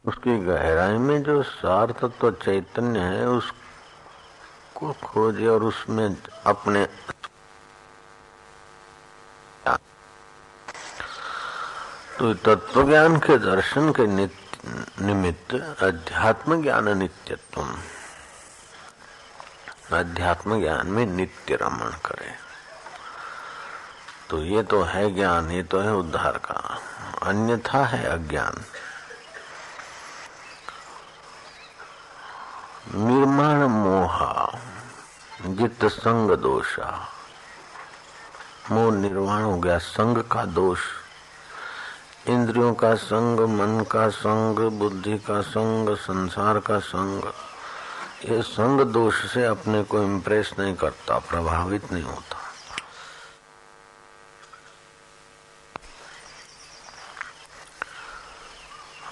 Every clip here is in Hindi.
उसकी गहराई में जो सार तत्व चैतन्य है उसको खोजे और उसमें अपने तो तत्व ज्ञान के दर्शन के निमित्त अध्यात्म ज्ञान नित्यत्व, अध्यात्म ज्ञान में नित्य रमण करे। तो ये तो है ज्ञान, ये तो है उद्धार का, अन्यथा है अज्ञान। निर्माण मोहा जित संग दोषा, मोह निर्वाण हो गया, संग का दोष, इंद्रियों का संग, मन का संग, बुद्धि का संग, संसार का संग, ये संग दोष से अपने को इम्प्रेस नहीं करता, प्रभावित नहीं होता।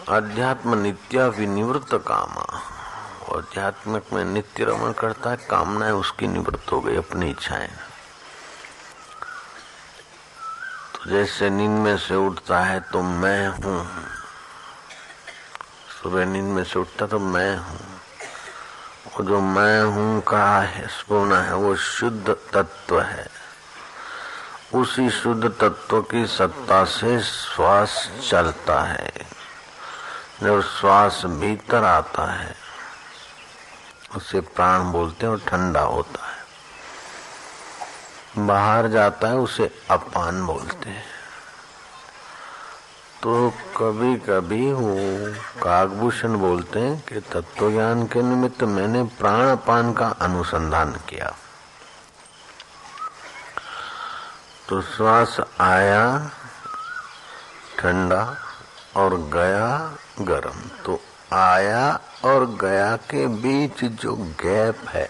अध्यात्म नित्य विनिवृत्त कामा, अध्यात्मिक में नित्य रमण करता है, कामनाएं उसकी निवृत्त हो गई, अपनी इच्छाएं। तो जैसे नींद में से उठता है तो मैं हूँ, सुबह नींद में से उठता तो मैं हूँ, वो जो मैं हूँ का है स्पूर्ण है वो शुद्ध तत्व है। उसी शुद्ध तत्व की सत्ता से श्वास चलता है। जब श्वास भीतर आता है उसे प्राण बोलते हैं और ठंडा होता है, बाहर जाता है उसे अपान बोलते हैं। तो कभी कभी वो काकभूषण बोलते हैं कि तत्व ज्ञान के निमित्त मैंने प्राण अपान का अनुसंधान किया। तो श्वास आया ठंडा और गया गरम, तो आया और गया के बीच जो गैप है,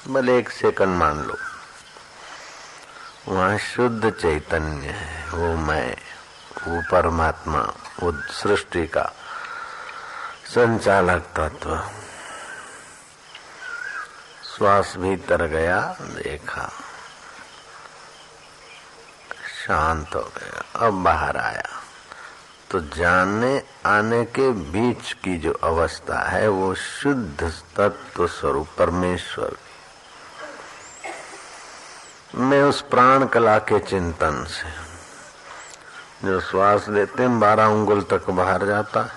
भले 1 सेकंड मान लो, वहाँ शुद्ध चैतन्य है, वो मैं, वो परमात्मा, वो सृष्टि का संचालक तत्व। श्वास भीतर गया, देखा, शांत हो गया, अब बाहर आया। तो जाने आने के बीच की जो अवस्था है वो शुद्ध तत्व स्वरूप परमेश्वर। मैं उस प्राण कला के चिंतन से जो श्वास लेते हैं 12 उंगल तक बाहर जाता है,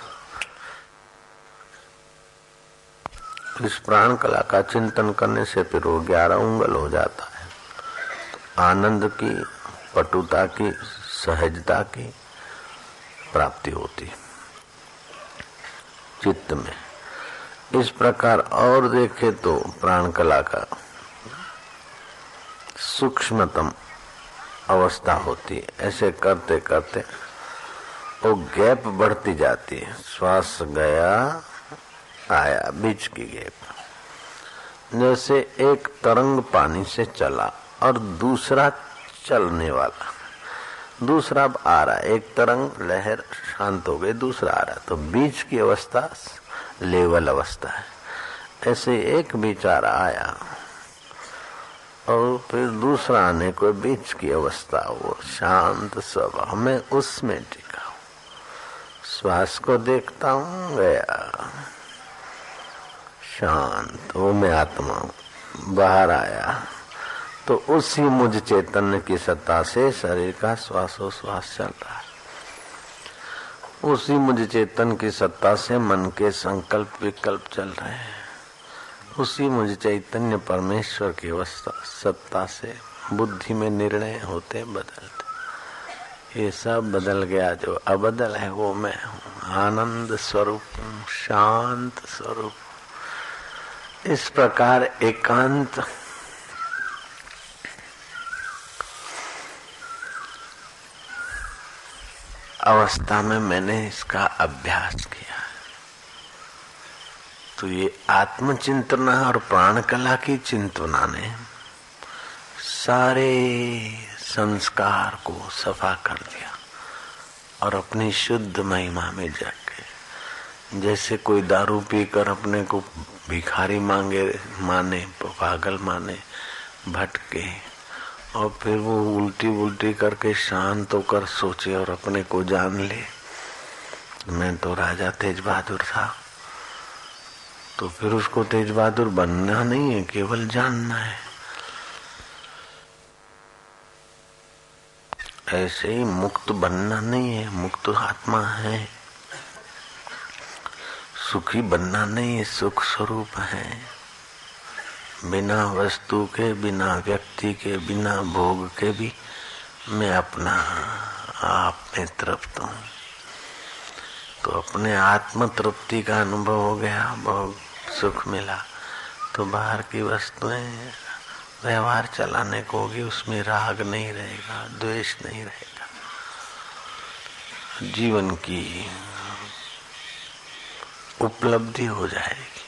इस प्राण कला का चिंतन करने से फिर वो 11 उंगल हो जाता है। तो आनंद की, पटुता की, सहजता की प्राप्ति होती चित्त में। इस प्रकार और देखे तो प्राण कला का सूक्ष्मतम अवस्था होती है। ऐसे करते करते वो गैप बढ़ती जाती है, श्वास गया आया, बीच की गैप। जैसे एक तरंग पानी से चला और दूसरा चलने वाला, दूसरा अब आ रहा है, एक तरंग लहर शांत हो गई, दूसरा आ रहा है, तो बीच की अवस्था लेवल अवस्था है। ऐसे एक विचार आया और फिर दूसरा आने को बीच की अवस्था, वो शांत स्वभाव, हमें उसमें टिका हूँ। श्वास को देखता हूँ, गया शांत, वो मैं आत्मा हूँ, बाहर आया तो उसी मुझ चैतन्य की सत्ता से शरीर का श्वासोश्वास चल रहा है। उसी मुझ चेतन की सत्ता से मन के संकल्प विकल्प चल रहे हैं। उसी मुझ चैतन्य परमेश्वर की अवस्था सत्ता से बुद्धि में निर्णय होते बदलते। ये सब बदल गया, जो अबदल है वो मैं हूँ, आनंद स्वरूप, शांत स्वरूप। इस प्रकार एकांत अवस्था में मैंने इसका अभ्यास किया। तो ये आत्मचिंतना और प्राण कला की चिंतना ने सारे संस्कार को सफा कर दिया और अपनी शुद्ध महिमा में जग गए। जैसे कोई दारू पीकर अपने को भिखारी माने, पागल माने, भटके, और फिर वो उल्टी करके शांत होकर सोचे और अपने को जान ले, मैं तो राजा तेज बहादुर था। तो फिर उसको तेज बहादुर बनना नहीं है, केवल जानना है। ऐसे ही मुक्त बनना नहीं है, मुक्त आत्मा है। सुखी बनना नहीं है, सुख स्वरूप है। बिना वस्तु के, बिना व्यक्ति के, बिना भोग के भी मैं अपना आप में तृप्त हूँ। तो अपने आत्म तृप्ति का अनुभव हो गया, बहुत सुख मिला, तो बाहर की वस्तुएं व्यवहार चलाने को होगी, उसमें राग नहीं रहेगा, द्वेष नहीं रहेगा। जीवन की उपलब्धि हो जाएगी।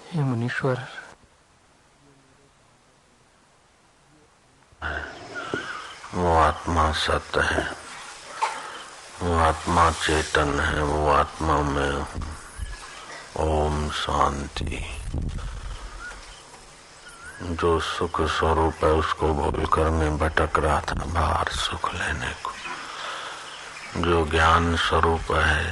हे मुनीश्वर, वो आत्मा सत्य है, वो आत्मा चेतन है, वो आत्मा में ओम शांति। जो सुख स्वरूप है उसको भूलकर मैं भटक रहा था बाहर सुख लेने को। जो ज्ञान स्वरूप है,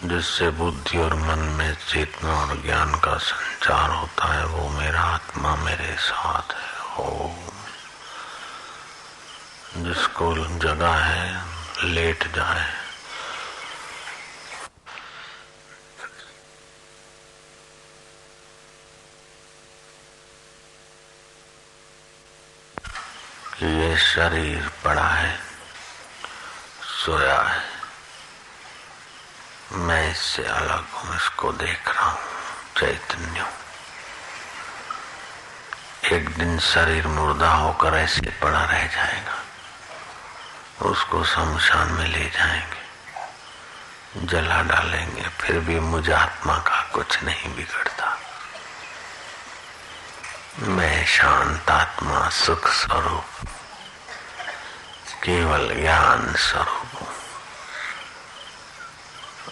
जिससे बुद्धि और मन में चेतना और ज्ञान का संचार होता है, वो मेरा आत्मा मेरे साथ है। ओम। जिसको जगह है लेट जाए, कि ये शरीर पड़ा है, सोया है, मैं इससे अलग हूँ, इसको देख रहा हूँ, चैतन्य हूँ। एक दिन शरीर मुर्दा होकर ऐसे पड़ा रह जाएगा, उसको शमशान में ले जाएंगे, जला डालेंगे, फिर भी मुझ आत्मा का कुछ नहीं बिगड़ता। मैं शांत आत्मा, सुख स्वरूप, केवल ज्ञान स्वरूप हूँ,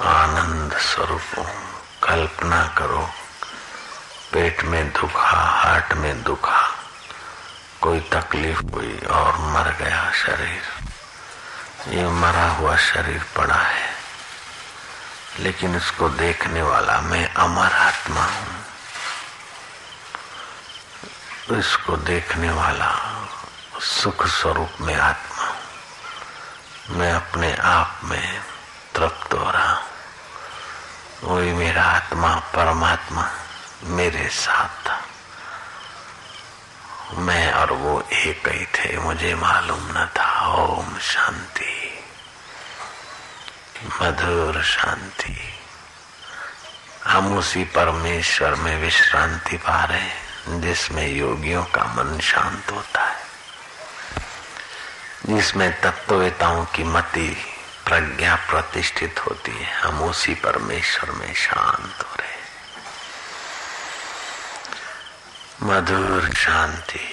आनंद स्वरूप हूँ। कल्पना करो, पेट में दुखा, हार्ट में दुखा, कोई तकलीफ हुई और मर गया शरीर। ये मरा हुआ शरीर पड़ा है, लेकिन इसको देखने वाला मैं अमर आत्मा हूँ। इसको देखने वाला सुख स्वरूप में आत्मा हूँ। मैं अपने आप में तृप्त हो रहा हूँ। वही मेरा आत्मा परमात्मा मेरे साथ था। मैं और वो एक ही थे, मुझे मालूम न था। ओम शांति, मधुर शांति। हम उसी परमेश्वर में विश्रांति पा रहे हैं, जिसमें योगियों का मन शांत होता है, जिसमें तत्ववेताओं की मति प्रज्ञा प्रतिष्ठित होती है। हम उसी परमेश्वर में शांत हो रहे। मधुर शांति।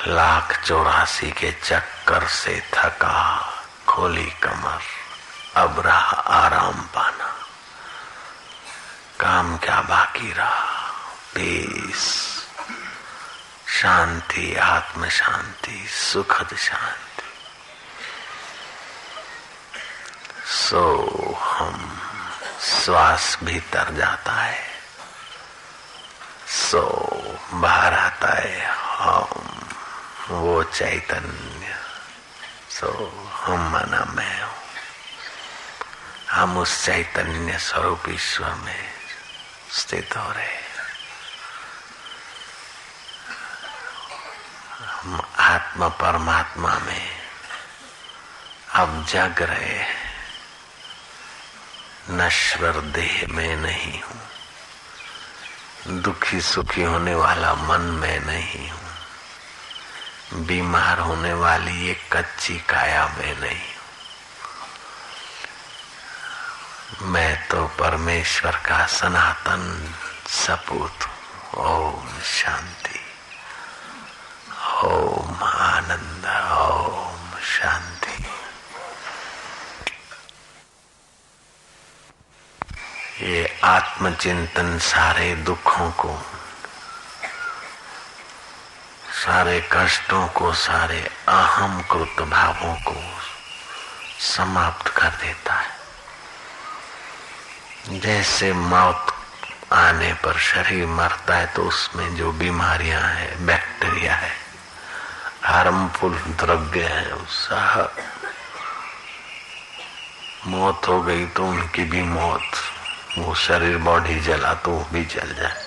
1,84,000 के चक्कर से थका, खोली कमर, अब रहा आराम पाना। काम क्या बाकी रहा? पीस, शांति, आत्म शांति, सुखद शांति। सो हम श्वास भीतर जाता है, सो बाहर आता है। हम वो चैतन्य, सो हम मना मैं हूँ। हम उस चैतन्य स्वरूप ईश्वर में स्थित हो रहे। हम आत्मा परमात्मा में अब जग रहे हैं। नश्वर देह में नहीं हूँ, दुखी सुखी होने वाला मन में नहीं हूँ, बीमार होने वाली एक कच्ची काया में नहीं हूँ। मैं तो परमेश्वर का सनातन सपूत हूँ। ओम शांति, ओम आनंद, ओम शांति। ये आत्मचिंतन सारे दुखों को, सारे कष्टों को, सारे अहम कृत भावों को समाप्त कर देता है। जैसे मौत आने पर शरीर मरता है तो उसमें जो बीमारियां हैं, बैक्टीरिया है, हार्मफुल द्रव्य है, उसका मौत हो गई तो उनकी भी मौत, वो शरीर बॉडी जला तो वो भी जल जाए।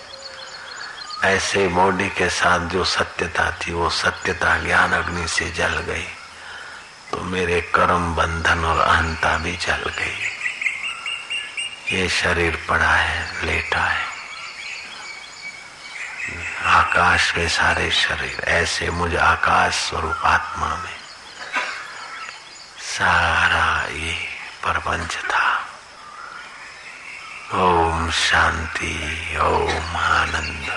ऐसे बॉडी के साथ जो सत्यता थी वो सत्यता ज्ञान अग्नि से जल गई तो मेरे कर्म बंधन और अहंता भी जल गई। ये शरीर पड़ा है, लेटा है, आकाश में सारे शरीर, ऐसे मुझ आकाश स्वरूप आत्मा में सारा ये प्रपंच था। ओम शांति, ओम आनंद।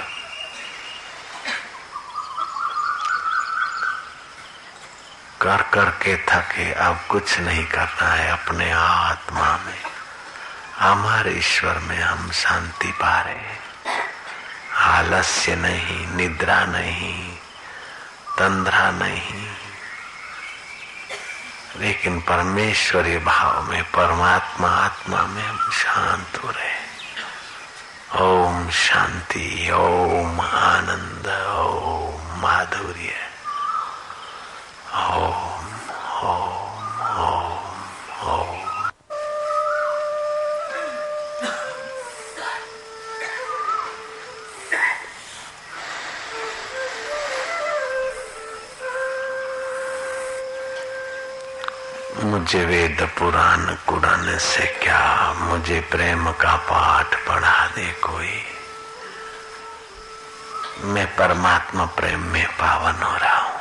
कर कर के थके, अब कुछ नहीं करना है। अपने आत्मा में, हमारे ईश्वर में हम शांति पा रहे हैं। आलस्य नहीं, निद्रा नहीं, तंद्रा नहीं, लेकिन परमेश्वरीय भाव में, परमात्मा आत्मा में हम शांत हो रहे। ओम शांति, ओम आनंद, ओम माधुर्य, ओम ओम ओम ओम। मुझे वेद पुराण कुरान से क्या, मुझे प्रेम का पाठ पढ़ा दे कोई। मैं परमात्मा प्रेम में पावन हो रहा हूं।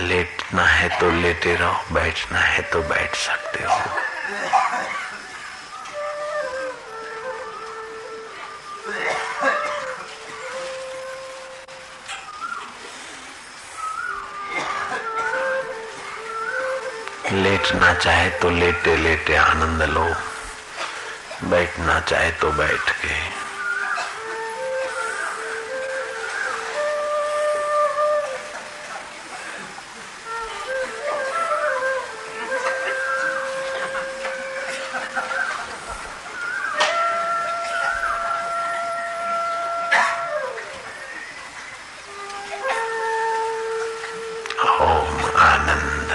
लेटना है तो लेटे रहो, बैठना है तो बैठ सकते हो। लेटना चाहे तो लेटे लेटे आनंद लो, बैठना चाहे तो बैठ के। ओम आनंद,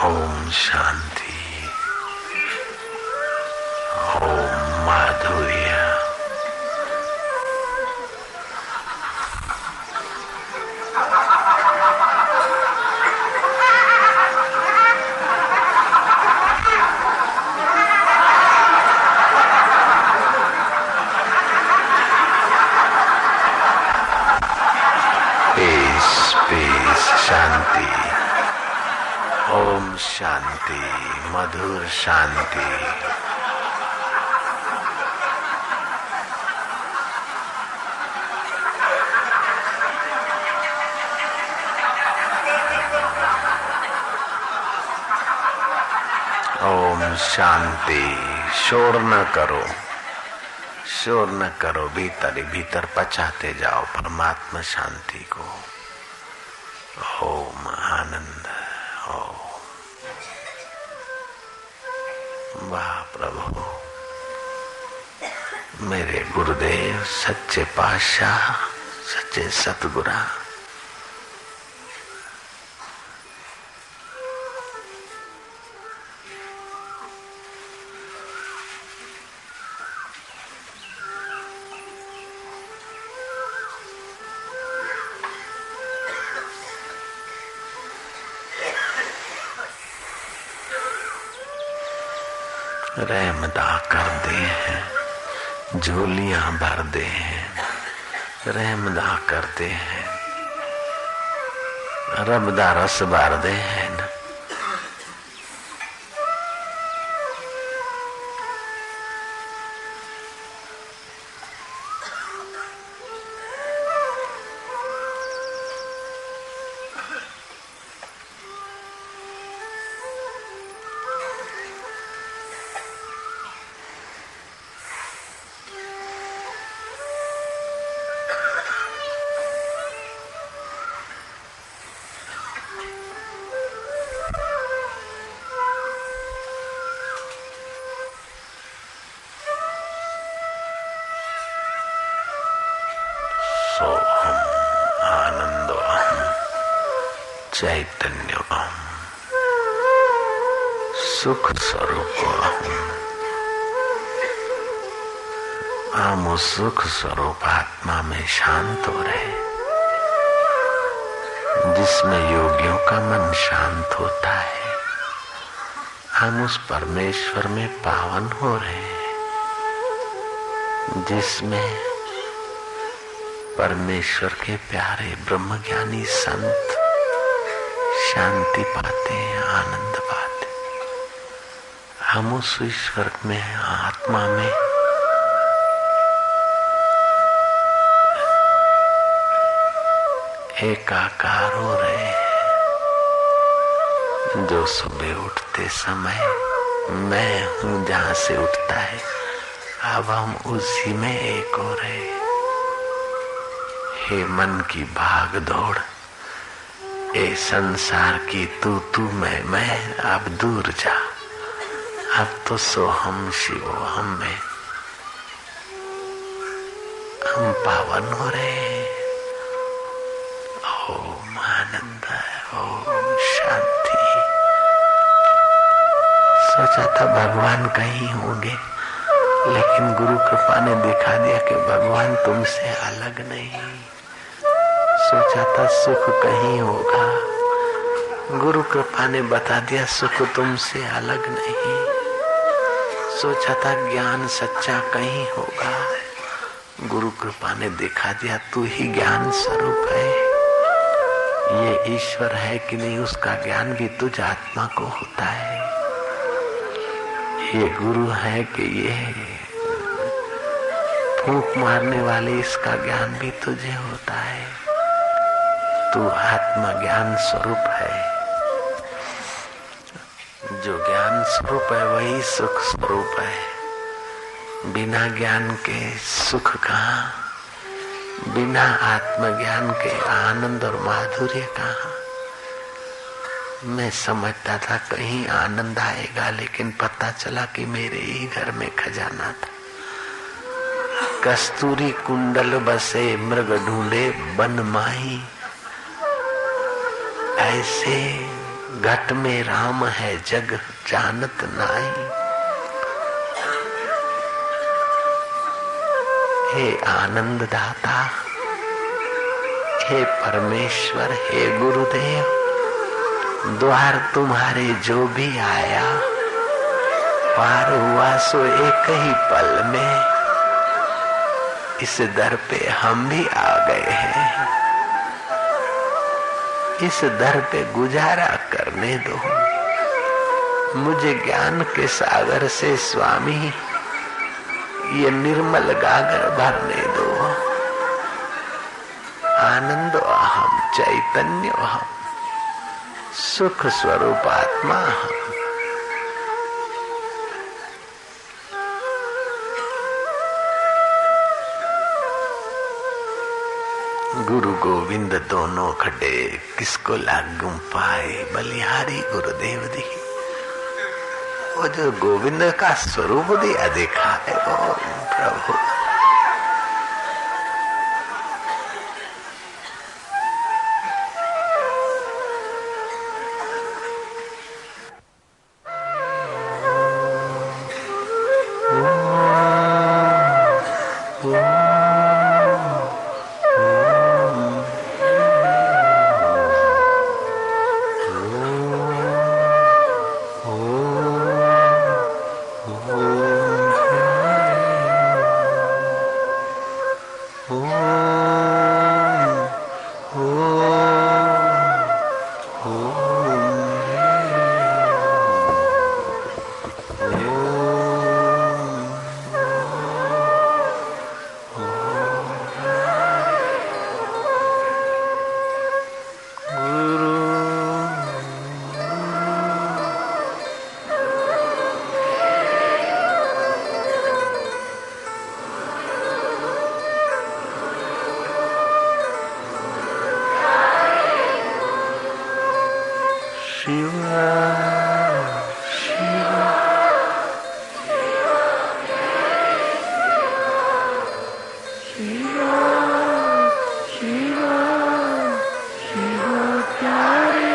ओम शांति, ओम माधुर्य। पीस पीस, शांति, ओम शांति, मधुर शांति। ओम शांति। शोर न करो, शोर न करो, भीतर ही भीतर पचाते जाओ परमात्मा शांति को। ओम आनंद, ओम। वाह प्रभु, मेरे गुरुदेव सच्चे पातशाह, सच्चे सतगुरा, रहमदा कर दे हैं, झोलियां भर दे हैं, रहमदा करते हैं, रबदा रस भर दे हैं। चैतन्य अहम, सुख स्वरूप अहम। हम उस सुख स्वरूप आत्मा में शांत हो रहे, जिसमें योगियों का मन शांत होता है। हम उस परमेश्वर में पावन हो रहे हैं, जिसमें परमेश्वर के प्यारे ब्रह्मज्ञानी संत शांति पाते हैं, आनंद पाते। हम उस ईश्वर में, आत्मा में एकाकार हो रहे हैं। जो सुबह उठते समय मैं हूं जहां से उठता है, अब हम उसी में एक हो रहे। हे मन की भाग दौड़, ए संसार की तू मैं, अब दूर जा। अब तो सोहम शिवोहम में हम पावन हो रहे हैं। ओम आनंद, ओम शांति। सोचा था भगवान कहीं होंगे, लेकिन गुरु कृपा ने दिखा दिया कि भगवान तुमसे अलग नहीं। सोचा था सुख कहीं होगा, गुरु कृपा ने बता दिया सुख तुमसे अलग नहीं। सोचा था ज्ञान सच्चा कहीं होगा, गुरु कृपा ने दिखा दिया तू ही ज्ञान स्वरूप है। ये ईश्वर है कि नहीं, उसका ज्ञान भी तुझ आत्मा को होता है। ये गुरु है कि ये फूंक मारने वाले, इसका ज्ञान भी तुझे होता है। तू आत्मा ज्ञान स्वरूप है। जो ज्ञान स्वरूप है वही सुख स्वरूप है। बिना ज्ञान के सुख कहाँ, बिना आत्मज्ञान के आनंद और माधुर्य कहाँ। मैं समझता था कहीं आनंद आएगा, लेकिन पता चला कि मेरे ही घर में खजाना था। कस्तूरी कुंडल बसे मृग ढूंढे बन माही, ऐसे घट में राम है जग जानत नाई। हे आनंद दाता, हे परमेश्वर, हे गुरुदेव, द्वार तुम्हारे जो भी आया पार हुआ सो एक ही पल में। इस दर पे हम भी आ गए हैं, इस दर पे गुजारा करने दो। मुझे ज्ञान के सागर से स्वामी ये निर्मल गागर भरने दो। आनंद अहम, चैतन्य अहम, सुख स्वरूप आत्मा हम। गुरु गोविंद दोनों खड़े, किसको लागू पाए बलिहारी गुरुदेव दी। वो जो गोविंद का स्वरूप दिया देखा है वो प्रभु। शिव प्यारे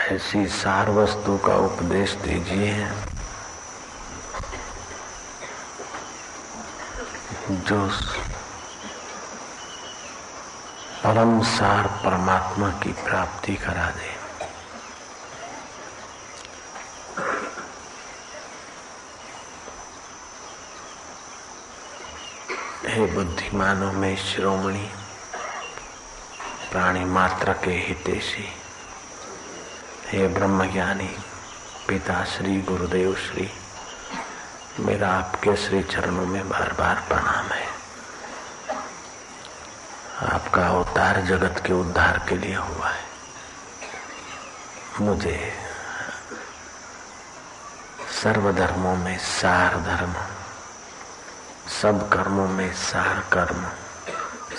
ऐसी सार वस्तु का उपदेश दीजिए जो परम सार परमात्मा की प्राप्ति करा दे। हे बुद्धिमानों में शिरोमणि, प्राणी मात्र के हितैषी, हे ब्रह्मज्ञानी पिता श्री गुरुदेव श्री, मेरा आपके श्री चरणों में बार बार प्रणाम है। आपका अवतार जगत के उद्धार के लिए हुआ है। मुझे सर्वधर्मों में सार धर्म, सब कर्मों में सार कर्म,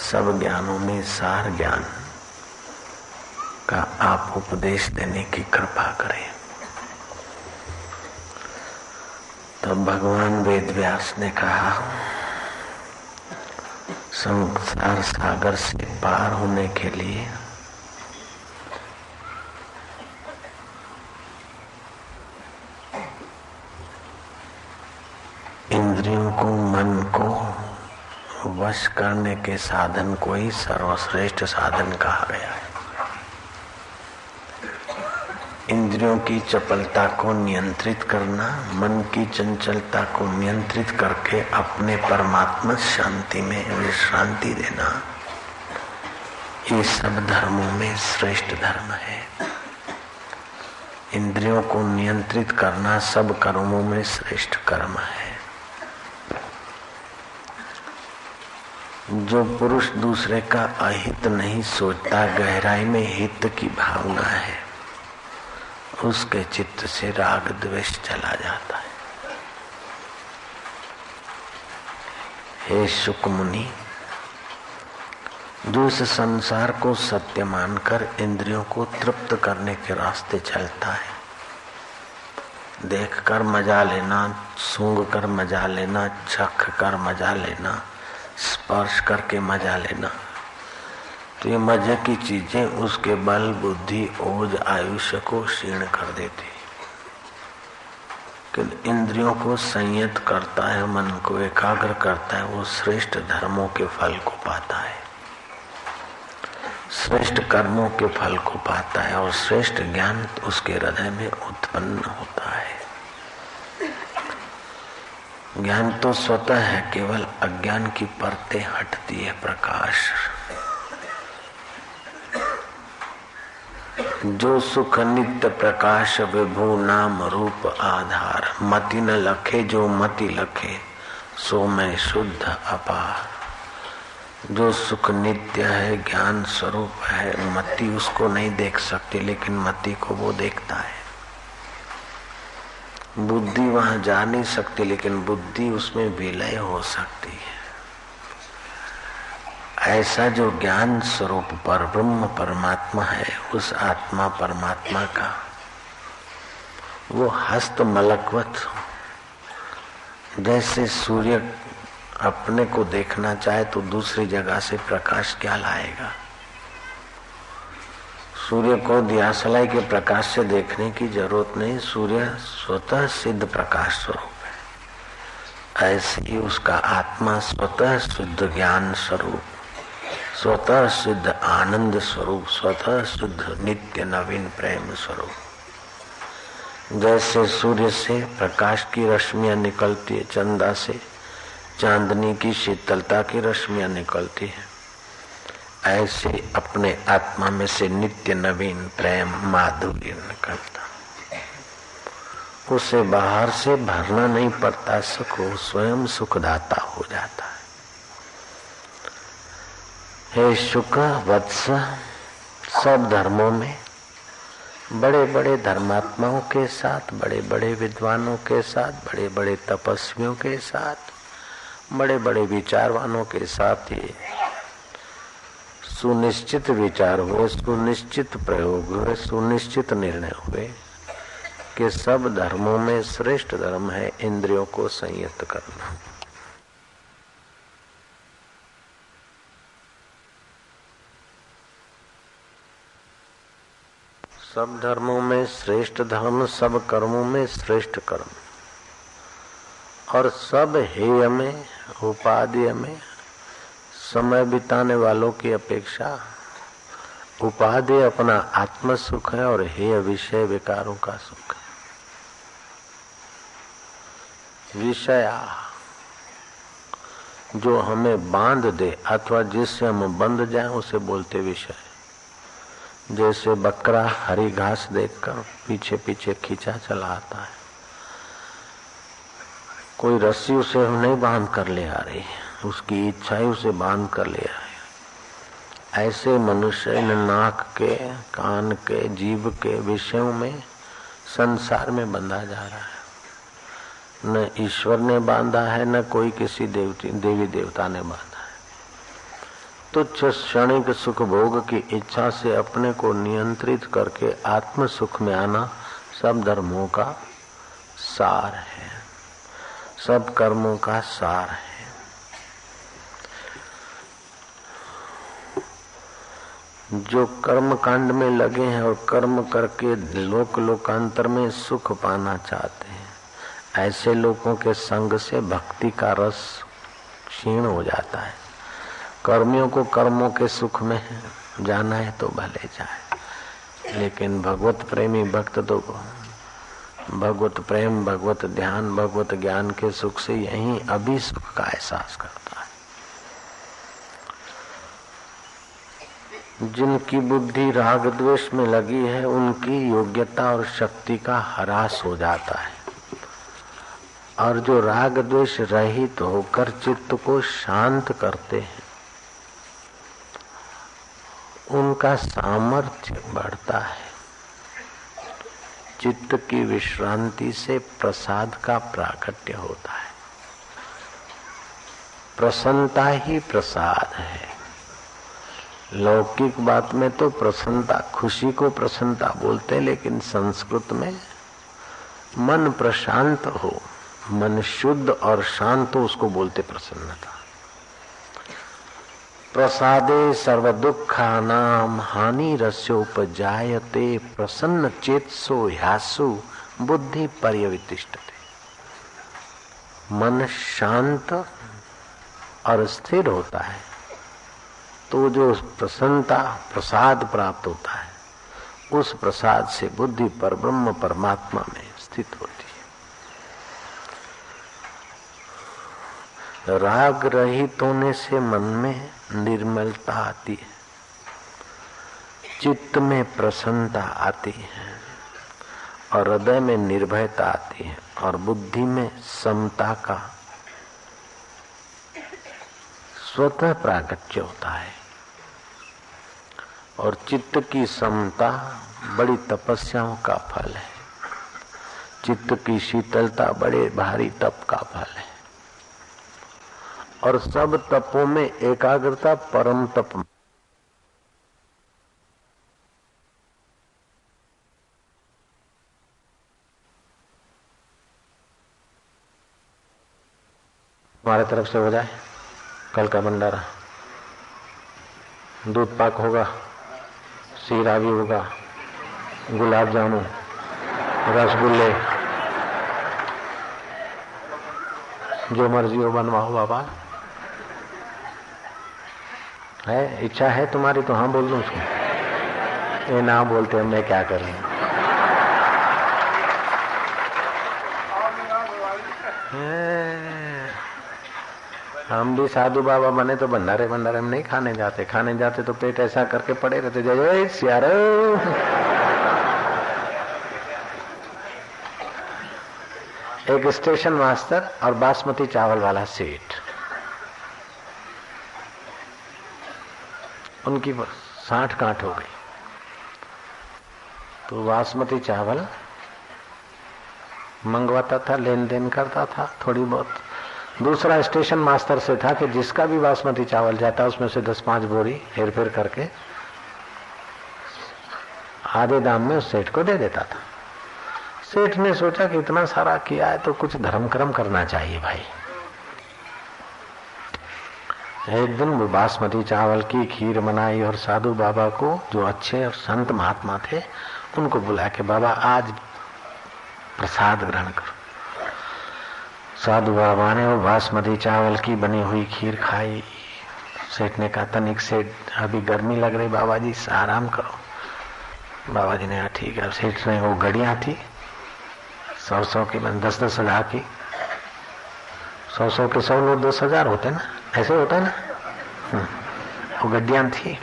सब ज्ञानों में सार ज्ञान का आप उपदेश देने की कृपा करें। तब भगवान वेद व्यास ने कहा, संसार सागर से पार होने के लिए इंद्रियों को, मन को वश करने के साधन को ही सर्वश्रेष्ठ साधन कहा गया है। इंद्रियों की चपलता को नियंत्रित करना, मन की चंचलता को नियंत्रित करके अपने परमात्मा शांति में विश्रांति देना, ये सब धर्मों में श्रेष्ठ धर्म है। इंद्रियों को नियंत्रित करना सब कर्मों में श्रेष्ठ कर्म है। जो पुरुष दूसरे का अहित नहीं सोचता, गहराई में हित की भावना है, उसके चित्त से राग द्वेष चला जाता है। हे शुक मुनि, जो इस संसार को सत्य मानकर इंद्रियों को तृप्त करने के रास्ते चलता है, देखकर मजा लेना, सूंघ कर मजा लेना, चख कर मजा लेना, स्पर्श करके मजा लेना, तो ये मजे की चीजें उसके बल, बुद्धि, ओज, आयुष्य को क्षीण कर देती। कि इंद्रियों को संयत करता है, मन को एकाग्र करता है, वो श्रेष्ठ धर्मों के फल को पाता है, श्रेष्ठ कर्मों के फल को पाता है, और श्रेष्ठ ज्ञान उसके हृदय में उत्पन्न होता है। ज्ञान तो स्वतः है, केवल अज्ञान की परतें हटती है। प्रकाश जो सुख नित्य प्रकाश, विभु नाम रूप आधार, मति न लखे जो मति लखे, सो मैं शुद्ध अपार। जो सुख नित्य है, ज्ञान स्वरूप है, मति उसको नहीं देख सकती, लेकिन मति को वो देखता है। बुद्धि वहां जा नहीं सकती, लेकिन बुद्धि उसमें विलय हो सकती है। ऐसा जो ज्ञान स्वरूप पर ब्रह्म परमात्मा है, उस आत्मा परमात्मा का वो हस्त मलकवत, जैसे सूर्य अपने को देखना चाहे तो दूसरी जगह से प्रकाश क्या लाएगा। सूर्य को दियासलाई के प्रकाश से देखने की जरूरत नहीं, सूर्य स्वतः सिद्ध प्रकाश स्वरूप है। ऐसे ही उसका आत्मा स्वतः शुद्ध ज्ञान स्वरूप, स्वतः सिद्ध आनंद स्वरूप, स्वतः शुद्ध नित्य नवीन प्रेम स्वरूप। जैसे सूर्य से प्रकाश की रश्मियां निकलती है, चंदा से चांदनी की शीतलता की रश्मियां निकलती है, ऐसे अपने आत्मा में से नित्य नवीन प्रेम माधुर्य निकलता। उसे बाहर से भरना नहीं पड़ता, सुख वो स्वयं सुखदाता हो जाता है। हे शुक वत्स, सब धर्मों में बड़े बड़े धर्मात्माओं के साथ, बड़े बड़े विद्वानों के साथ, बड़े बड़े तपस्वियों के साथ, बड़े बड़े विचारवानों के साथ ही सुनिश्चित विचार हुए, सुनिश्चित प्रयोग हुए, सुनिश्चित निर्णय हुए कि सब धर्मों में श्रेष्ठ धर्म है इंद्रियों को संयत करना। सब धर्मों में श्रेष्ठ धर्म, सब कर्मों में श्रेष्ठ कर्म, और सब हेय में, उपादेय में समय बिताने वालों की अपेक्षा उपादेय अपना आत्म सुख है और हेय विषय विकारों का सुख है। विषया जो हमें बांध दे अथवा जिससे हम बंध जाएं उसे बोलते विषय। जैसे बकरा हरी घास देखकर पीछे पीछे खींचा चला आता है, कोई रस्सी उसे नहीं बांध कर ले आ रही, उसकी इच्छा ही उसे बांध कर ले आए। ऐसे मनुष्य इन नाक के, कान के, जीभ के विषयों में संसार में बंधा जा रहा है। न ईश्वर ने बांधा है, न कोई किसी देवी देवता ने बांधा है। तुच्छ क्षणिक सुख भोग की इच्छा से अपने को नियंत्रित करके आत्म सुख में आना सब धर्मों का सार है, सब कर्मों का सार है। जो कर्म कांड में लगे हैं और कर्म करके लोकांतर में सुख पाना चाहते हैं, ऐसे लोगों के संग से भक्ति का रस क्षीण हो जाता है। कर्मियों को कर्मों के सुख में जाना है तो भले जाए, लेकिन भगवत प्रेमी भक्त तो भगवत प्रेम, भगवत ध्यान, भगवत ज्ञान के सुख से यहीं अभी सुख का एहसास करता है। जिनकी बुद्धि राग द्वेष में लगी है उनकी योग्यता और शक्ति का ह्रास हो जाता है, और जो राग द्वेष रहित होकर चित्त को शांत करते हैं उनका सामर्थ्य बढ़ता है। चित्त की विश्रांति से प्रसाद का प्राकट्य होता है। प्रसन्नता ही प्रसाद है। लौकिक बात में तो प्रसन्नता, खुशी को प्रसन्नता बोलते हैं, लेकिन संस्कृत में मन प्रशांत हो, मन शुद्ध और शांत हो, उसको बोलते प्रसन्नता। प्रसादे सर्व दुखानाम हानि रस्योपजायते प्रसन्न चेतसो ह्यासु बुद्धि पर्यवितिष्ठते। मन शांत और स्थिर होता है तो जो प्रसन्नता, प्रसाद प्राप्त होता है, उस प्रसाद से बुद्धि पर ब्रह्म परमात्मा में स्थित होती है। राग रहित होने से मन में निर्मलता आती है, चित्त में प्रसन्नता आती है, और हृदय में निर्भयता आती है, और बुद्धि में समता का स्वतः प्रागट्य होता है। और चित्त की समता बड़ी तपस्याओं का फल है, चित्त की शीतलता बड़े भारी तप का फल है, और सब तपों में एकाग्रता परम तप। हमारे तरफ से हो जाए कल का भंडारा। दूध पाक होगा, सीरा भी होगा, गुलाब जामुन, रसगुल्ले, जो मर्जी हो बनवाओ बाबा। है इच्छा है तुम्हारी तो हाँ बोल दूं उसको। ये ना बोलते मैं क्या कर रही हूँ। हम भी साधु बाबा बने तो भंडारे भंडारे में नहीं खाने जाते। खाने जाते तो पेट ऐसा करके पड़े रहते, जय जय सियारो। एक स्टेशन मास्टर और बासमती चावल वाला सेठ, उनकी 60 गांठ हो गई। तो बासमती चावल मंगवाता था, लेन देन करता था थोड़ी बहुत। दूसरा स्टेशन मास्टर से था कि जिसका भी बासमती चावल जाता उसमें से 10-5 बोरी हेर फेर करके आधे दाम में उस सेठ को दे देता था। सेठ ने सोचा कि इतना सारा किया है तो कुछ धर्म कर्म करना चाहिए भाई। एक दिन वो बासमती चावल की खीर बनाई और साधु बाबा को, जो अच्छे और संत महात्मा थे, उनको बुलाया कि बाबा आज प्रसाद ग्रहण करो। साधु बाबा ने वो बासमती चावल की बनी हुई खीर खाई। सेठ ने कहा तनिक सेठ अभी गर्मी लग रही बाबा जी, आराम करो। बाबा जी ने कहा ठीक है। सेठ ने वो घड़ियां थी 100 की, 10-10 हजार की, 100 के 100 नोट 10,000 होते ना, ऐसे होता है ना। वो गड्डियां थी।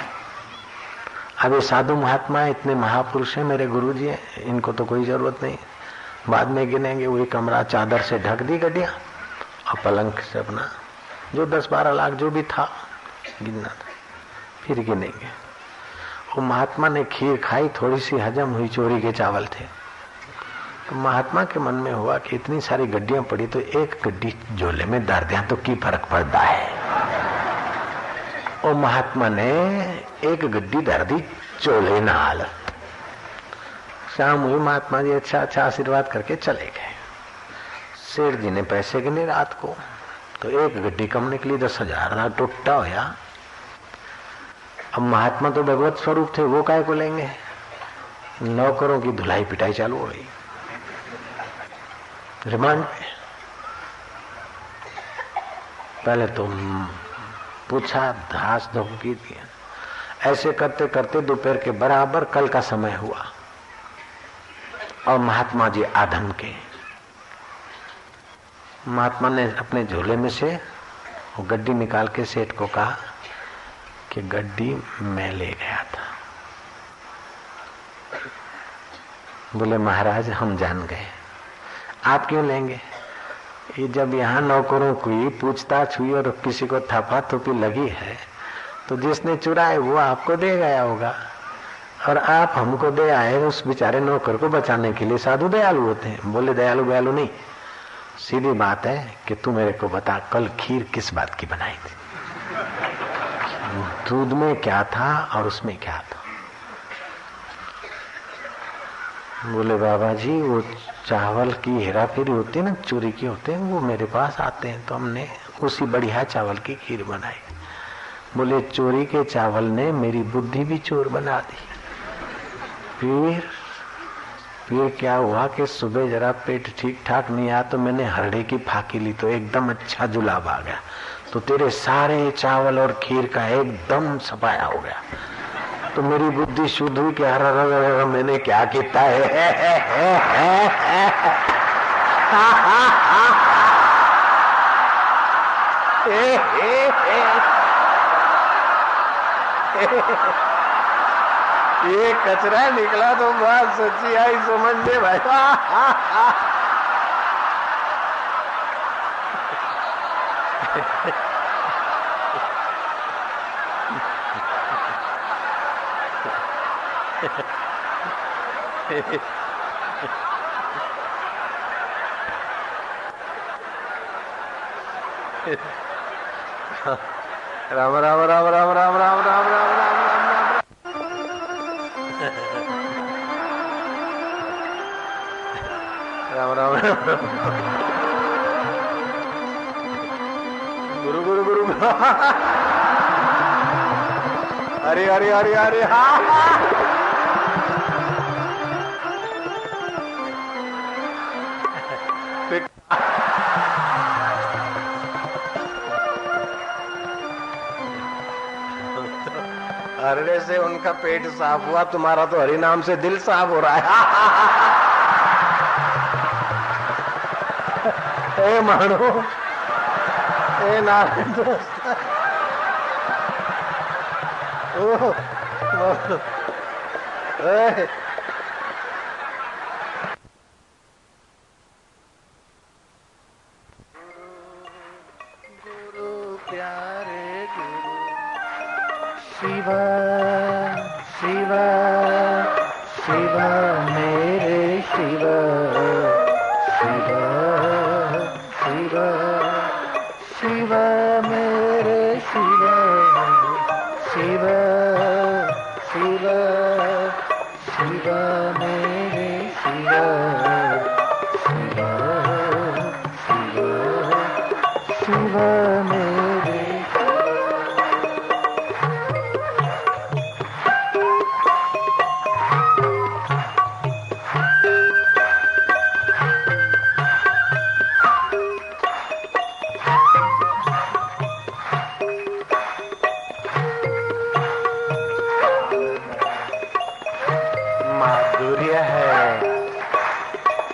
अब ये साधु महात्मा इतने महापुरुष हैं, मेरे गुरुजी हैं, इनको तो कोई जरूरत नहीं, बाद में गिनेंगे। वही कमरा चादर से ढक दी गड्डियां और पलंग से अपना जो 10-12 लाख जो भी था गिनना था, फिर गिनेंगे। वो महात्मा ने खीर खाई, थोड़ी सी हजम हुई, चोरी के चावल थे। तो महात्मा के मन में हुआ कि इतनी सारी गड्डियां पड़ी तो एक गड्डी झोले में डाल दिया तो की फर्क पड़ता है। और महात्मा ने एक गड्डी डाल दी चोले नाल। शाम हुई, महात्मा जी अच्छा अच्छा आशीर्वाद करके चले गए। सेठ जी ने पैसे गिने रात को, तो एक गड्डी कम निकली, 10,000 टुट्टा होया। अब महात्मा तो भगवत स्वरूप थे, वो काय को लेंगे। नौकरों की धुलाई पिटाई चालू हो गई रिमांड में। पहले तो पूछा, धास धमकी दिया। ऐसे करते करते दोपहर के बराबर कल का समय हुआ और महात्मा जी आधम के। महात्मा ने अपने झोले में से वो गड्डी निकाल के सेठ को कहा कि गड्डी मैं ले गया था। बोले महाराज हम जान गए। आप क्यों लेंगे? ये जब यहाँ नौकरों की पूछताछ हुई और किसी को थपा थोपी लगी है तो जिसने चुराए वो आपको दे गया होगा, और आप हमको दे आए उस बेचारे नौकर को बचाने के लिए। साधु दयालु होते हैं। बोले दयालु बयालु नहीं, सीधी बात है कि तू मेरे को बता कल खीर किस बात की बनाई थी, दूध में क्या था और उसमें क्या था। बोले बाबा जी वो चावल की हेरा फेरी होती है ना, चोरी की होते हैं, वो मेरे पास आते हैं तो हमने उसी बढ़िया चावल की खीर बनाई। बोले चोरी के चावल ने मेरी बुद्धि भी चोर बना दी। फिर क्या हुआ कि सुबह जरा पेट ठीक ठाक नहीं आया तो मैंने हरड़े की फाकी ली तो एकदम अच्छा जुलाब आ गया, तो तेरे सारे चावल और खीर का एकदम सफाया हो गया। तो मेरी बुद्धि शुद्ध हुई कि हर मैंने क्या किया है। ये कचरा निकला तो बात सच्ची आई समझ में भाई। राम राम राम राम राम राम राम राम राम राम राम राम। गुरु गुरु गुरु अरे अरे अरे अरे हाँ हरने से उनका पेट साफ हुआ, तुम्हारा तो हरि नाम से दिल साफ हो रहा है। ए मानो, ए नारायण दोस्त, ओ मानो, ए गुरु प्यारे गुरु शिव शिव शिव मेरे शिव शिव शिव शिव मेरे शिव शिव शिव शिव मेरे शिव शिव शिव शिव मेरे माधुर्य है।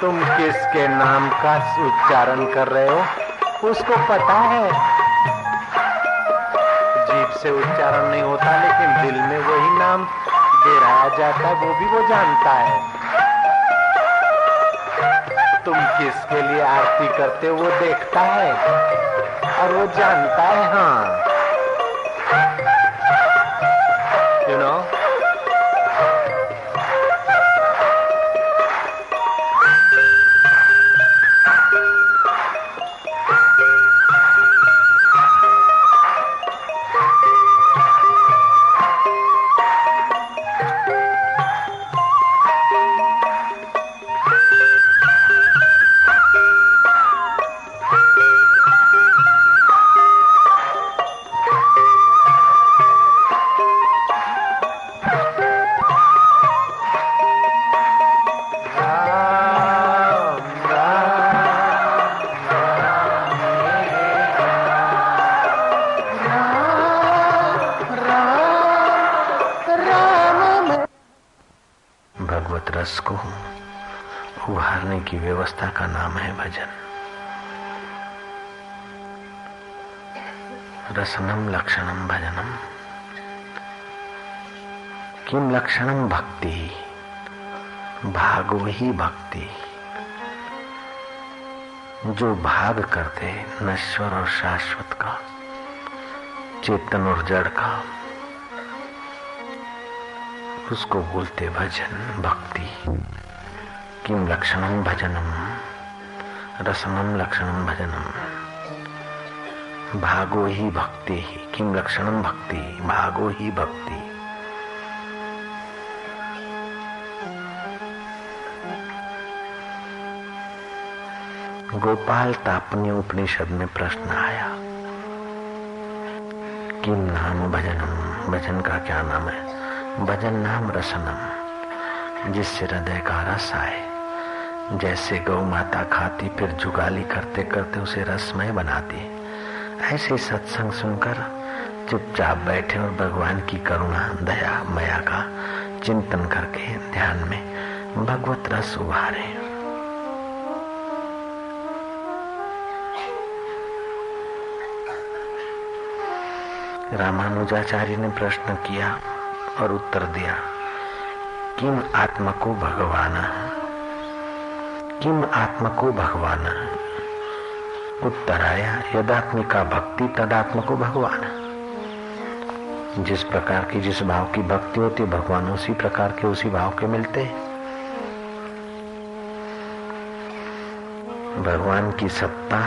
तुम किसके नाम का उच्चारण कर रहे हो उसको पता है। जीभ से उच्चारण नहीं होता लेकिन दिल में वही नाम दोहराया जाता है, वो भी वो जानता है। तुम किसके लिए आरती करते हो वो देखता है और वो जानता है। हाँ यू नो रस को उभारने की व्यवस्था का नाम है भजन। रसनम लक्षणम भजनम। किम लक्षणम भक्ति, भागो ही भक्ति। जो भाग करते नश्वर और शाश्वत का, चेतन और जड़ का, उसको बोलते भजन भक्ति। किम लक्षणम भजनम, रसनम लक्षणम भजनम, भागो ही भक्ति ही। किम लक्षणम भक्ति, भागो ही भक्ति। गोपाल तापनीय उपनिषद में प्रश्न आया, किम नाम भजनम, भजन का क्या नाम है? भजन नाम रसनम, जिससे हृदय का रस आए। जैसे गौ माता खाती फिर जुगाली करते करते उसे रसमय बनाती, ऐसे सत्संग सुनकर चुपचाप बैठे और भगवान की करुणा दया माया का चिंतन करके ध्यान में भगवत रस उभारे। रामानुजाचार्य ने प्रश्न किया और उत्तर दिया, किम आत्मको भगवान, किम आत्मको भगवान। उत्तर आया, यदात्मिका भक्ति तदात्मको भगवान। जिस प्रकार की जिस भाव की भक्ति होती भगवान उसी प्रकार के उसी भाव के मिलते। भगवान की सत्ता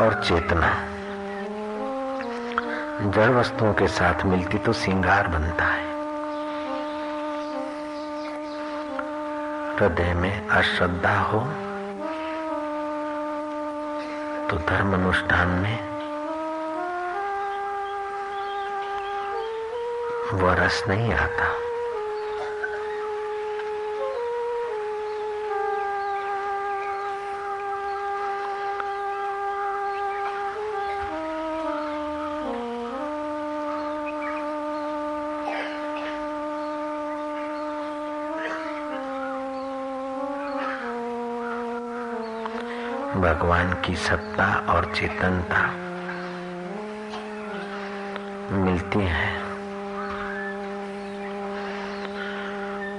और चेतना जड़ वस्तुओं के साथ मिलती तो श्रृंगार बनता है। हृदय में अश्रद्धा हो तो धर्म अनुष्ठान में वो रस नहीं आता। भगवान की सत्ता और चेतनता मिलती है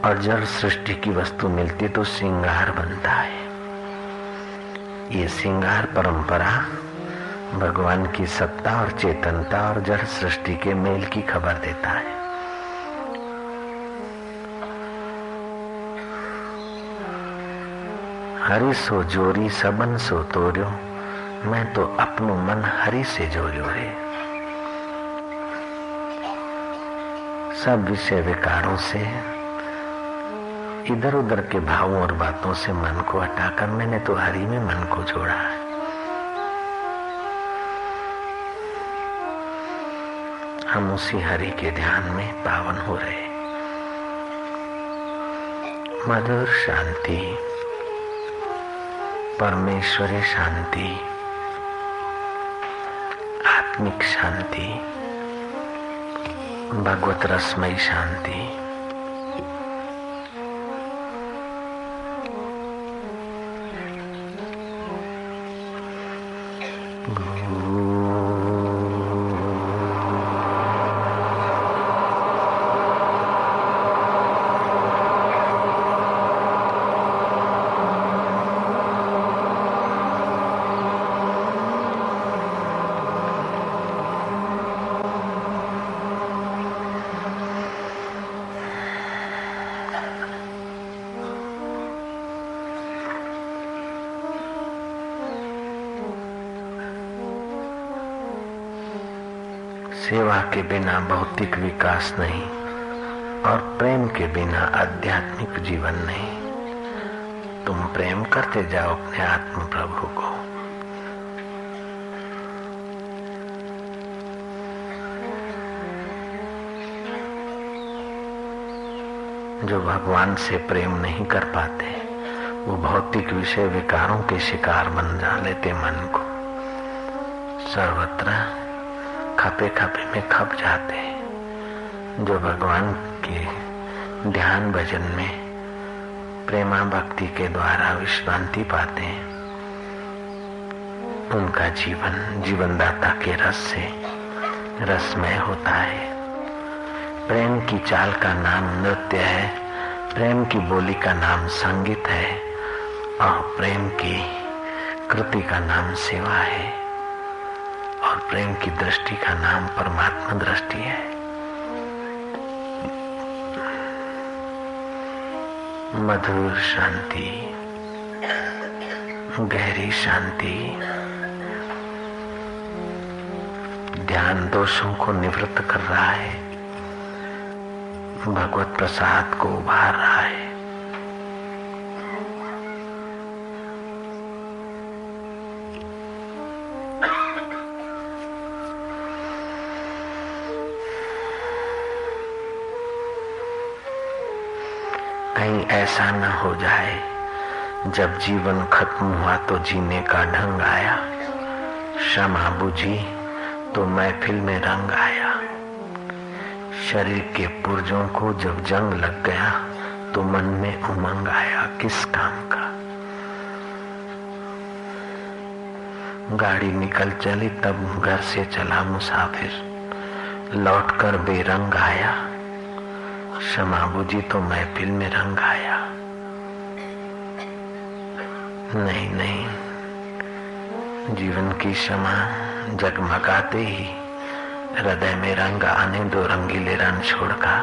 और जड़ सृष्टि की वस्तु मिलती तो श्रृंगार बनता है। ये श्रृंगार परंपरा भगवान की सत्ता और चेतनता और जड़ सृष्टि के मेल की खबर देता है। हरि सो जोरी सबन सो तोर्यो, मैं तो अपनो मन हरि से जोर्यो रे। सब विषय विकारों से, इधर उधर के भावों और बातों से मन को हटाकर मैंने तो हरि में मन को जोड़ा है। हम उसी हरि के ध्यान में पावन हो रहे। मधुर शांति, परमेश्वरी शांति, आत्मिक शांति, भगवत रसमयी शांति। सेवा के बिना भौतिक विकास नहीं और प्रेम के बिना आध्यात्मिक जीवन नहीं। तुम प्रेम करते जाओ अपने आत्म प्रभु को। जो भगवान से प्रेम नहीं कर पाते वो भौतिक विषय विकारों के शिकार बन जा लेते मन को। सर्वत्र खपे खपे में खप जाते हैं। जो भगवान के ध्यान भजन में प्रेमा भक्ति के द्वारा विश्रांति पाते हैं उनका जीवन जीवनदाता के रस से रसमय होता है। प्रेम की चाल का नाम नृत्य है, प्रेम की बोली का नाम संगीत है और प्रेम की कृति का नाम सेवा है और प्रेम की दृष्टि का नाम परमात्मा दृष्टि है। मधुर शांति, गहरी शांति, ध्यान दोषों को निवृत्त कर रहा है, भगवत प्रसाद को उभार रहा है। कहीं ऐसा न हो जाए जब जीवन खत्म हुआ तो जीने का ढंग आया, क्षमा बुझी तो महफिल में रंग आया। शरीर के पुर्जों को जब जंग लग गया तो मन में उमंग आया, किस काम का। गाड़ी निकल चली तब घर से चला मुसाफिर, लौटकर बेरंग आया। क्षमा बुझी तो महफिल में रंग आया। नहीं नहीं, जीवन की क्षमा जगमगाते ही हृदय में रंग आने दो, रंगीले रंग छोड़का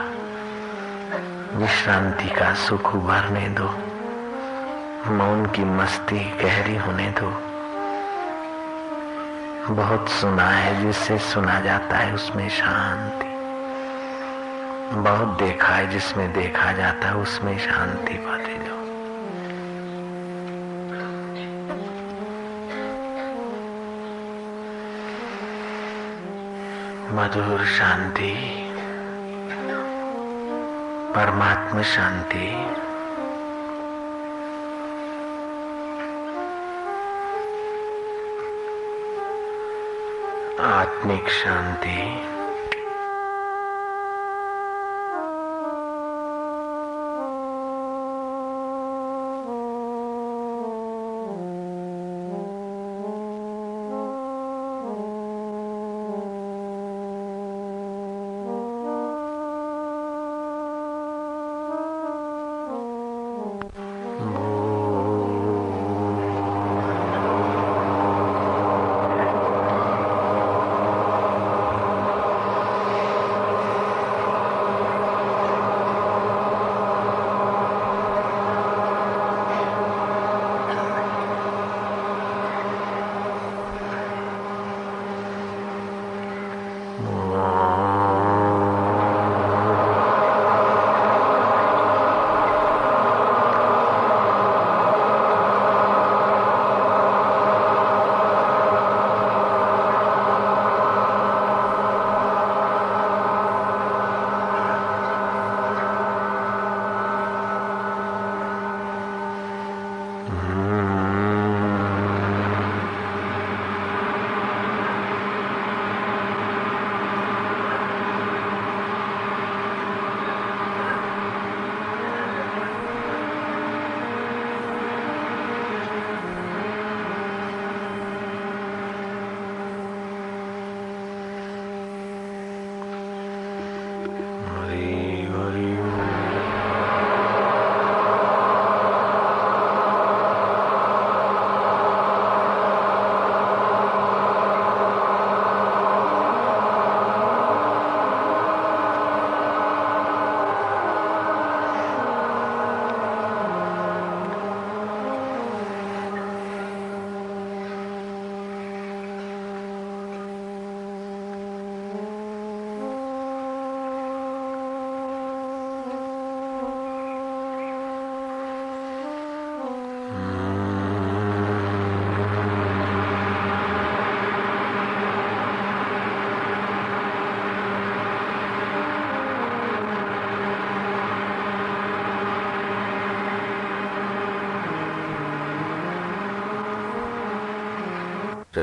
विश्रांति का सुख उभरने दो, मौन की मस्ती गहरी होने दो। बहुत सुना है जिससे सुना जाता है उसमें शांति, बहुत देखा है जिसमें देखा जाता है उसमें शांति पाते जाओ। मधुर शांति, परमात्मा शांति, आत्मिक शांति,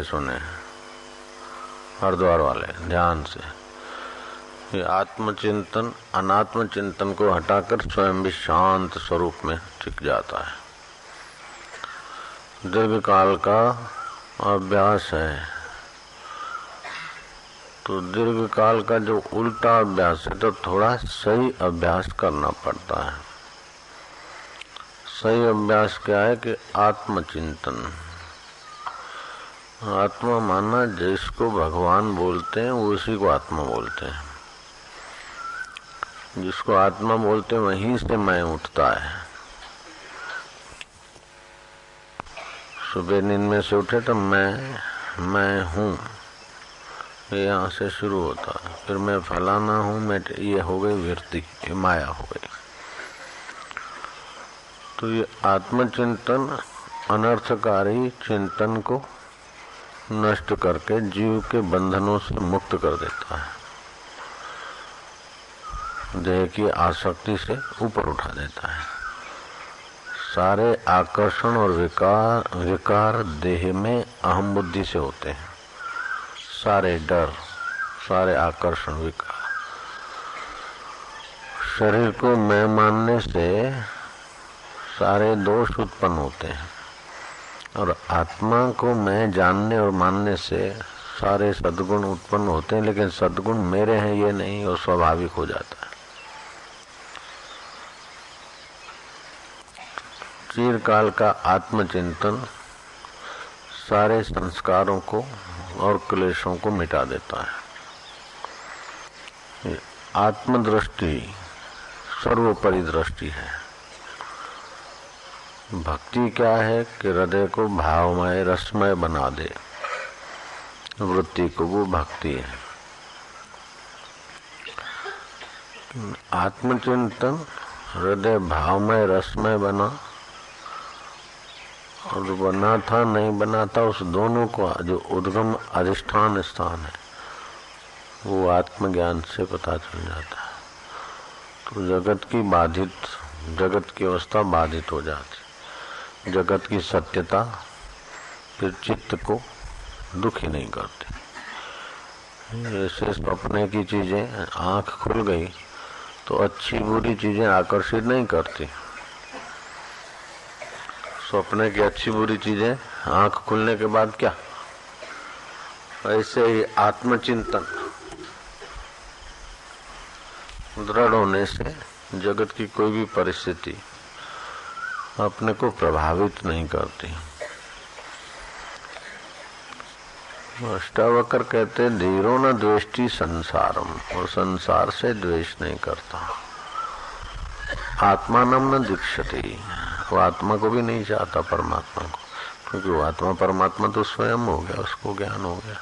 सुने हरिद्वार वाले ध्यान से। ये आत्मचिंतन अनात्म चिंतन को हटाकर स्वयं भी शांत स्वरूप में टिक जाता है। दीर्घ काल का अभ्यास है, तो दीर्घ काल का जो उल्टा अभ्यास है तो थोड़ा सही अभ्यास करना पड़ता है। सही अभ्यास क्या है कि आत्मचिंतन। आत्मा माना जिसको भगवान बोलते हैं उसी को आत्मा बोलते हैं। जिसको आत्मा बोलते हैं वहीं से मैं उठता है। सुबह नींद में से उठे तो मैं हूँ, ये यहाँ से शुरू होता है। फिर मैं फलाना हूँ, मैं ये हो गई वृत्ति, ये माया हो गई। तो ये आत्मचिंतन अनर्थकारी चिंतन को नष्ट करके जीव के बंधनों से मुक्त कर देता है, देह की आसक्ति से ऊपर उठा देता है। सारे आकर्षण और विकार देह में अहम बुद्धि से होते हैं। सारे डर, सारे आकर्षण, विकार शरीर को मैं मानने से सारे दोष उत्पन्न होते हैं, और आत्मा को मैं जानने और मानने से सारे सद्गुण उत्पन्न होते हैं। लेकिन सद्गुण मेरे हैं ये नहीं, वो स्वाभाविक हो जाता है। चिरकाल का आत्मचिंतन सारे संस्कारों को और क्लेशों को मिटा देता है। आत्मदृष्टि सर्वोपरि दृष्टि है। भक्ति क्या है कि हृदय को भावमय रसमय बना दे, वृत्ति को, वो भक्ति है। आत्मचिंतन हृदय भावमय रसमय बना, और जो बना था नहीं बना था, उस दोनों को जो उद्गम अधिष्ठान स्थान है वो आत्मज्ञान से पता चल जाता है। तो जगत की अवस्था बाधित हो जाती। जगत की सत्यता फिर चित्त को दुखी नहीं करती। जैसे सपने की चीजें आंख खुल गई तो अच्छी बुरी चीजें आकर्षित नहीं करती। सपने की अच्छी बुरी चीजें आंख खुलने के बाद क्या। ऐसे ही आत्मचिंतन दृढ़ होने से जगत की कोई भी परिस्थिति अपने को प्रभावित नहीं करती। अष्टावक्र कहते धीरो न द्वेष्टि संसारम, और संसार से द्वेष नहीं करता। आत्मानम न दीक्षते, वो आत्मा को भी नहीं चाहता परमात्मा को, क्योंकि वो आत्मा परमात्मा तो स्वयं हो गया, उसको ज्ञान हो गया।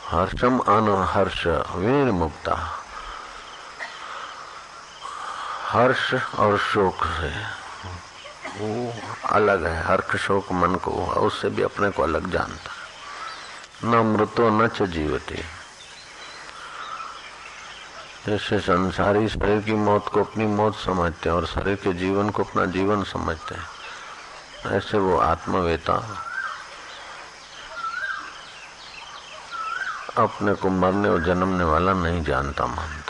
हर्षम अनहर्ष विनिर्मुक्ता, हर्ष और शोक से वो अलग है। हर्ष शोक मन को, उससे भी अपने को अलग जानता। न मृतो न च जीवते। जैसे संसारी शरीर की मौत को अपनी मौत समझते हैं और शरीर के जीवन को अपना जीवन समझते हैं, ऐसे वो आत्मवेता अपने को मरने और जन्मने वाला नहीं जानता मानता।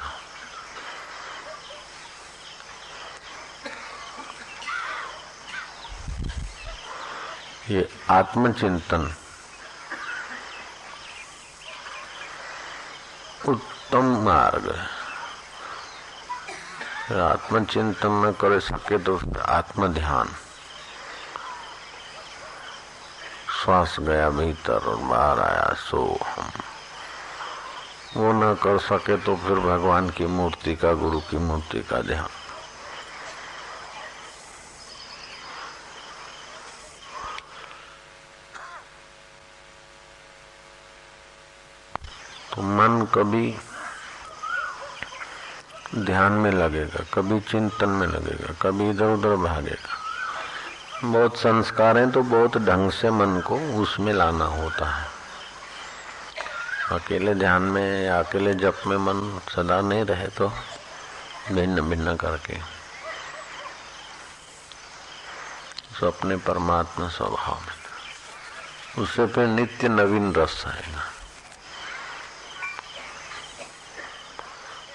ये आत्मचिंतन उत्तम मार्ग है। आत्मचिंतन न कर सके तो आत्म ध्यान, श्वास गया भीतर और बाहर आया सो हम, वो न कर सके तो फिर भगवान की मूर्ति का, गुरु की मूर्ति का ध्यान। तो मन कभी ध्यान में लगेगा, कभी चिंतन में लगेगा, कभी इधर उधर भागेगा। बहुत संस्कार हैं तो बहुत ढंग से मन को उसमें लाना होता है। अकेले ध्यान में या अकेले जप में मन सदा नहीं रहे तो भिन्न भिन्न करके तो अपने परमात्मा स्वभाव में, उससे फिर नित्य नवीन रस आएगा।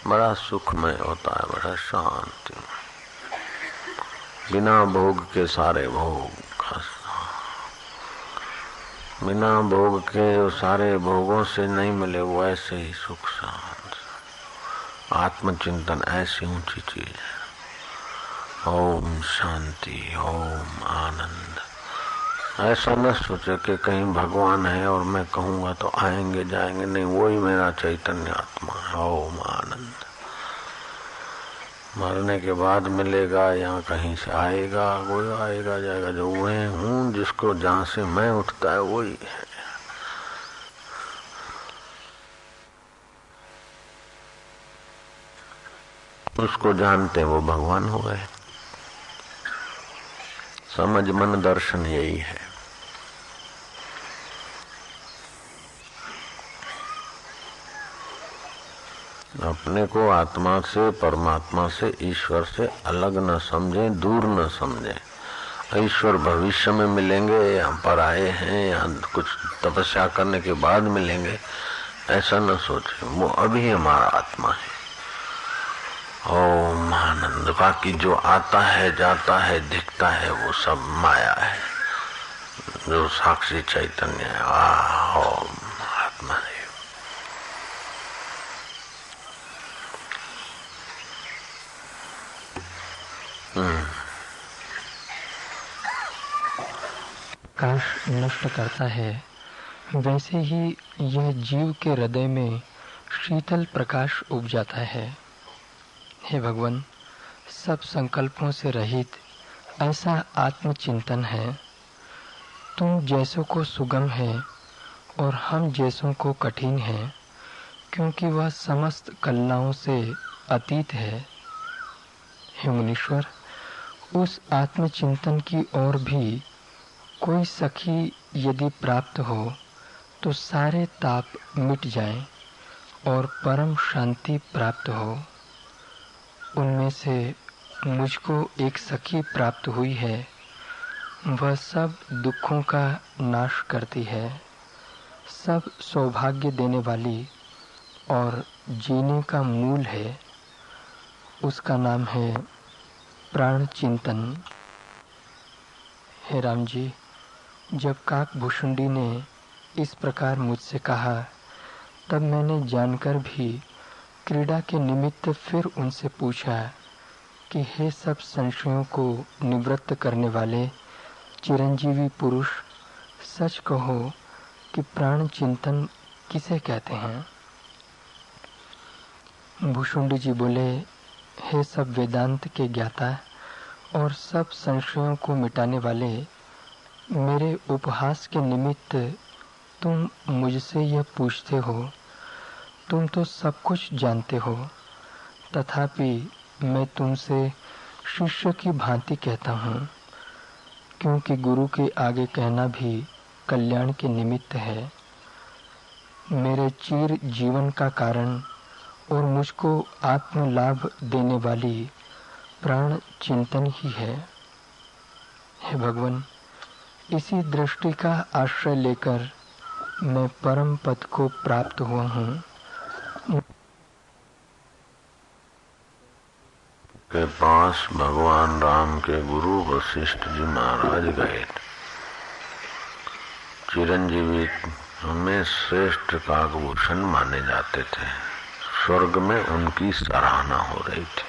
बड़ा सुखमय होता है, बड़ा शांति, बिना भोग के सारे भोग, बिना भोग के सारे भोगों से नहीं मिले वो ऐसे ही सुख शांति। आत्मचिंतन ऐसी ऊंची चीज है। ओम शांति, ओम आनंद। ऐसा न सोचे कि कहीं भगवान है और मैं कहूँगा तो आएंगे जाएंगे, नहीं, वही मेरा चैतन्य आत्मा है। ओम आनंद। मरने के बाद मिलेगा या कहीं से आएगा, कोई आएगा जाएगा, जो मैं हूँ जिसको जहाँ से मैं उठता है वही है। उसको जानते वो भगवान हो गए। समझ मन दर्शन यही है। अपने को आत्मा से, परमात्मा से, ईश्वर से अलग न समझे, दूर न समझे। ईश्वर भविष्य में मिलेंगे या पर आए हैं या कुछ तपस्या करने के बाद मिलेंगे, ऐसा न सोचे। वो अभी हमारा आत्मा है। ओम आनंद। बाकी जो आता है, जाता है, दिखता है, वो सब माया है। जो साक्षी चैतन्य है, ओम आत्मा है। प्रकाश नष्ट करता है, वैसे ही यह जीव के हृदय में शीतल प्रकाश उपजाता है। हे भगवान, सब संकल्पों से रहित ऐसा आत्मचिंतन है। तुम जैसों को सुगम है और हम जैसों को कठिन है, क्योंकि वह समस्त कलनाओं से अतीत है। हे मुनीश्वर, उस आत्मचिंतन की ओर भी कोई सखी यदि प्राप्त हो तो सारे ताप मिट जाएं और परम शांति प्राप्त हो। उनमें से मुझको एक सखी प्राप्त हुई है, वह सब दुखों का नाश करती है, सब सौभाग्य देने वाली और जीने का मूल है। उसका नाम है प्राण चिंतन। हे राम जी, जब काकभूषुंडी ने इस प्रकार मुझसे कहा, तब मैंने जानकर भी क्रीड़ा के निमित्त फिर उनसे पूछा कि हे सब संशयों को निवृत्त करने वाले चिरंजीवी पुरुष, सच कहो कि प्राण चिंतन किसे कहते हैं? भूषुंडी जी बोले, हे सब वेदांत के ज्ञाता और सब संशयों को मिटाने वाले, मेरे उपहास के निमित्त तुम मुझसे यह पूछते हो। तुम तो सब कुछ जानते हो, तथापि मैं तुमसे शिष्य की भांति कहता हूँ, क्योंकि गुरु के आगे कहना भी कल्याण के निमित्त है। मेरे चिर जीवन का कारण और मुझको आत्म लाभ देने वाली प्राण चिंतन ही है। हे भगवान, इसी दृष्टि का आश्रय लेकर मैं परम पद को प्राप्त हुआ हूँ। के पास भगवान राम के गुरु वशिष्ठ जी महाराज गए। चिरंजीवी में श्रेष्ठ काकभूषण माने जाते थे। स्वर्ग में उनकी सराहना हो रही थी।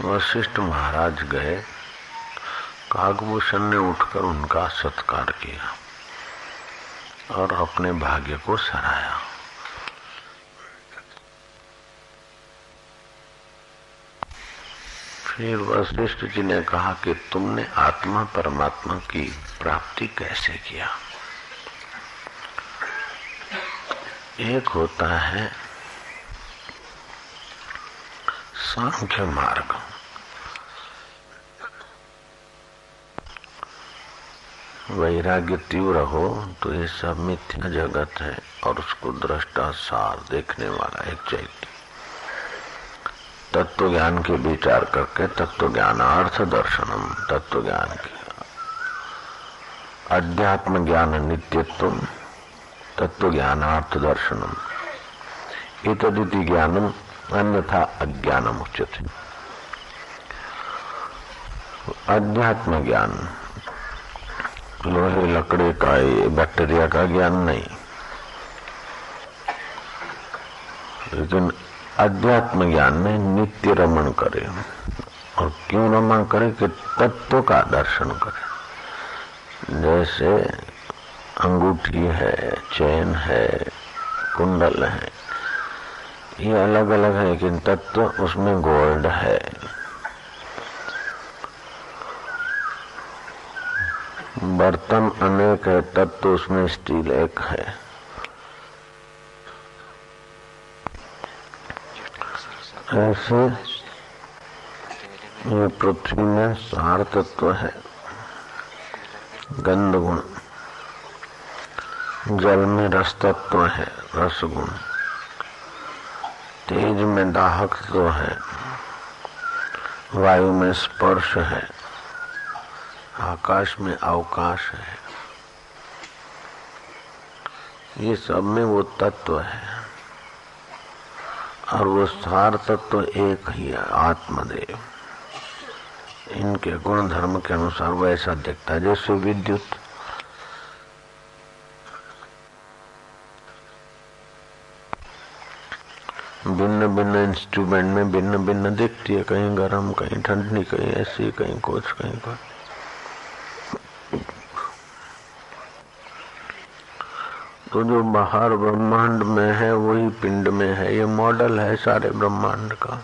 वशिष्ठ महाराज गए, काकभूषण ने उठकर उनका सत्कार किया और अपने भाग्य को सराहा। फिर वशिष्ठ जी ने कहा कि तुमने आत्मा परमात्मा की प्राप्ति कैसे किया? एक होता है सांख्य मार्ग, वैराग्य तीव्र हो तो ये सब मिथ्या जगत है और उसको दृष्टा सार देखने वाला एक चैत्य। तत्व ज्ञान के विचार करके तत्व ज्ञानार्थ दर्शनम, तत्व ज्ञान के अध्यात्म ज्ञान नित्यत्व, तत्व ज्ञानार्थ दर्शनम, एतदिति ज्ञानम अन्यथा अज्ञानम उच्यते। अध्यात्म ज्ञान लोहे लकड़े का, ये बैक्टीरिया का ज्ञान नहीं, लेकिन अध्यात्म ज्ञान में नित्य रमण करे। और क्यों रमण करे? कि तत्व का दर्शन करे। जैसे अंगूठी है, चैन है, कुंडल है, ये अलग अलग है, लेकिन तत्व उसमें गोल्ड है। बर्तन अनेक है, तत्व उसमें स्टील एक है। ऐसे ये पृथ्वी में सार तत्व है, गंध गुण। जल में रस तत्व है, रस गुण। तेज में दाहक तत्व है, वायु में स्पर्श है, आकाश में अवकाश है। ये सब में वो तत्व है और वो सार तत्व एक ही है, आत्मदेव। इनके गुण धर्म के अनुसार वैसा दिखता है। जैसे विद्युत भिन्न भिन्न इंस्ट्रूमेंट में भिन्न भिन्न दिखती है, कहीं गर्म, कहीं ठंडी, कहीं ऐसी, कहीं कुछ, कहीं कुछ। तो जो बाहर ब्रह्मांड में है वही पिंड में है। ये मॉडल है सारे ब्रह्मांड का।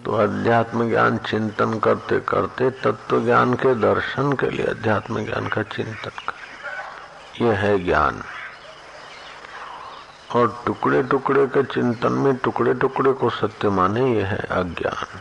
तो अध्यात्म ज्ञान चिंतन करते करते तत्व ज्ञान के दर्शन के लिए अध्यात्म ज्ञान का चिंतन करें, यह है ज्ञान। और टुकड़े टुकड़े के चिंतन में टुकड़े टुकड़े को सत्य माने, यह है अज्ञान।